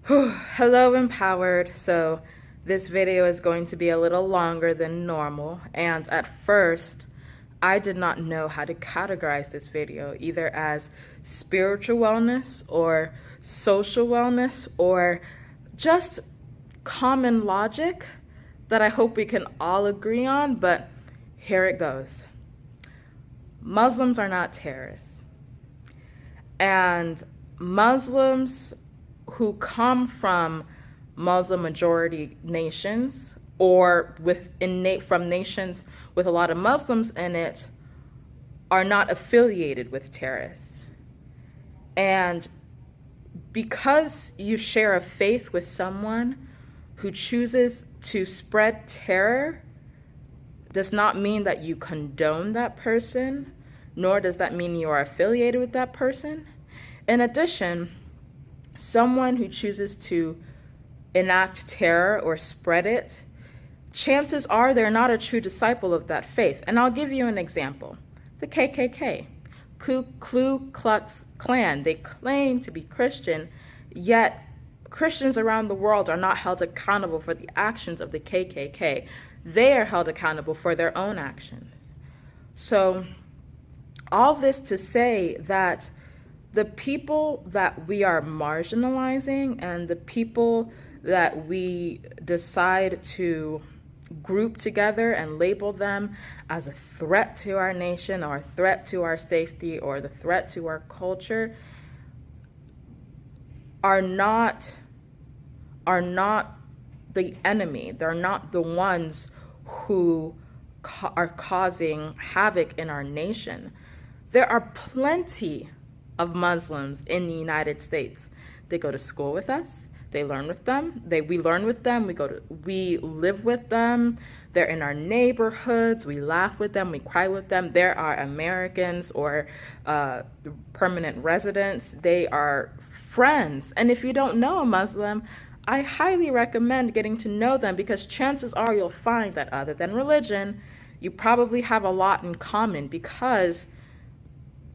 Hello, Empowered. So, this video is going to be a little longer than normal, and at first, I did not know how to categorize this video either as spiritual wellness or social wellness or just common logic that I hope we can all agree on, but here it goes. Muslims are not terrorists. And Muslims who come from Muslim majority nations or from nations with a lot of Muslims in it are not affiliated with terrorists. And because you share a faith with someone who chooses to spread terror does not mean that you condone that person, nor does that mean you are affiliated with that person. In addition, someone who chooses to enact terror or spread it, chances are they're not a true disciple of that faith. And I'll give you an example. The KKK, Ku Klux Klan, they claim to be Christian, yet Christians around the world are not held accountable for the actions of the KKK. They are held accountable for their own actions. So, all this to say that the people that we are marginalizing and the people that we decide to group together and label them as a threat to our nation or a threat to our safety or the threat to our culture are not the enemy. They're not the ones who are causing havoc in our nation. There are plenty of Muslims in the United States. They go to school with us. They learn with them. We learn with them. We live with them. They're in our neighborhoods. We laugh with them. We cry with them. There are Americans or permanent residents. They are friends. And if you don't know a Muslim, I highly recommend getting to know them because chances are you'll find that other than religion, you probably have a lot in common because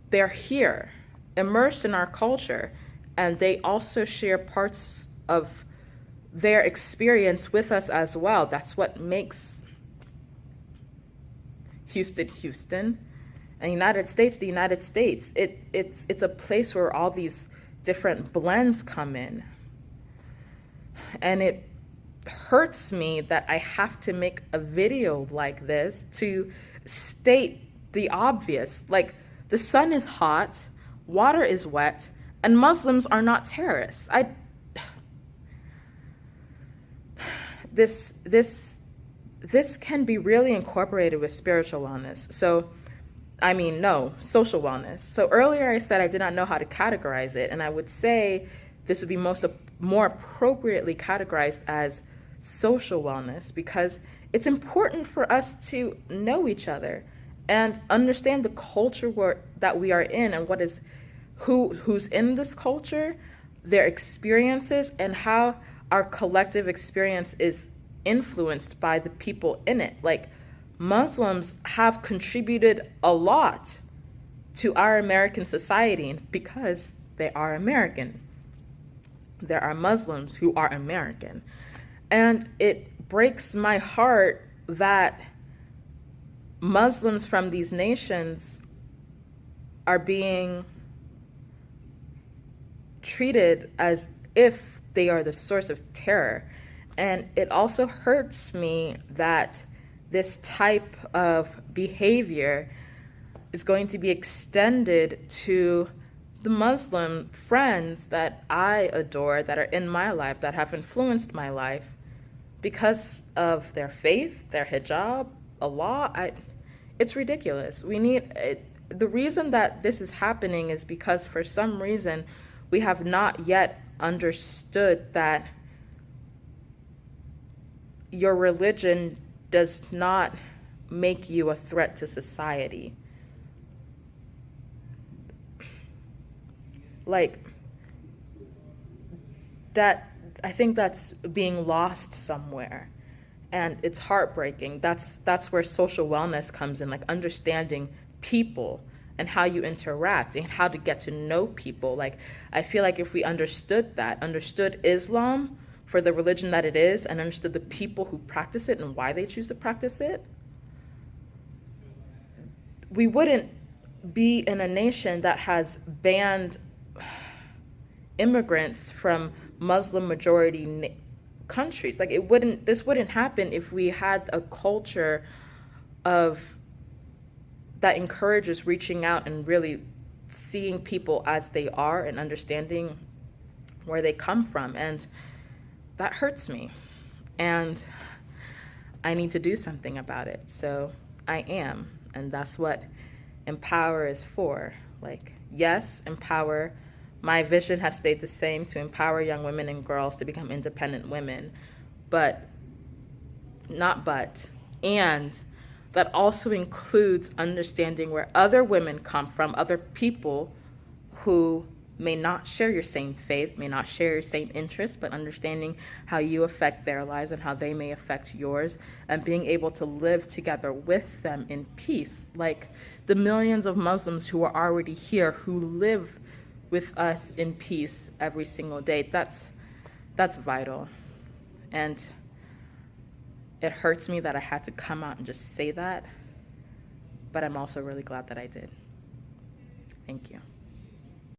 they're here, immersed in our culture, and they also share parts of their experience with us as well. That's what makes Houston, Houston, and United States, the United States. It's a place where all these different blends come in. And it hurts me that I have to make a video like this to state the obvious. Like, the sun is hot, water is wet, and Muslims are not terrorists. This can be really incorporated with spiritual wellness. Social wellness. So earlier I said I did not know how to categorize it, and I would say this would be more appropriately categorized as social wellness because it's important for us to know each other and understand the culture that we are in and who's in this culture, their experiences, and how our collective experience is influenced by the people in it. Like, Muslims have contributed a lot to our American society because they are American. There are Muslims who are American. And it breaks my heart that Muslims from these nations are being treated as if they are the source of terror. And it also hurts me that this type of behavior is going to be extended to the Muslim friends that I adore, that are in my life, that have influenced my life because of their faith, their hijab, Allah. It's ridiculous. The reason that this is happening is because for some reason we have not yet understood that your religion does not make you a threat to society. Like, that, I think that's being lost somewhere, and it's heartbreaking. That's where social wellness comes in, like understanding people and how you interact and how to get to know people. Like, I feel like if we understood that, understood Islam for the religion that it is, and understood the people who practice it and why they choose to practice it, we wouldn't be in a nation that has banned immigrants from Muslim majority countries. Like, this wouldn't happen if we had a culture of that encourages reaching out and really seeing people as they are and understanding where they come from. And that hurts me. And I need to do something about it. So I am. And that's what Empower is for. Like, yes, empower. My vision has stayed the same, to empower young women and girls to become independent women. And that also includes understanding where other women come from, other people who may not share your same faith, may not share your same interests, but understanding how you affect their lives and how they may affect yours, and being able to live together with them in peace. Like the millions of Muslims who are already here, who live with us in peace every single day. That's vital. And it hurts me that I had to come out and just say that, but I'm also really glad that I did. Thank you.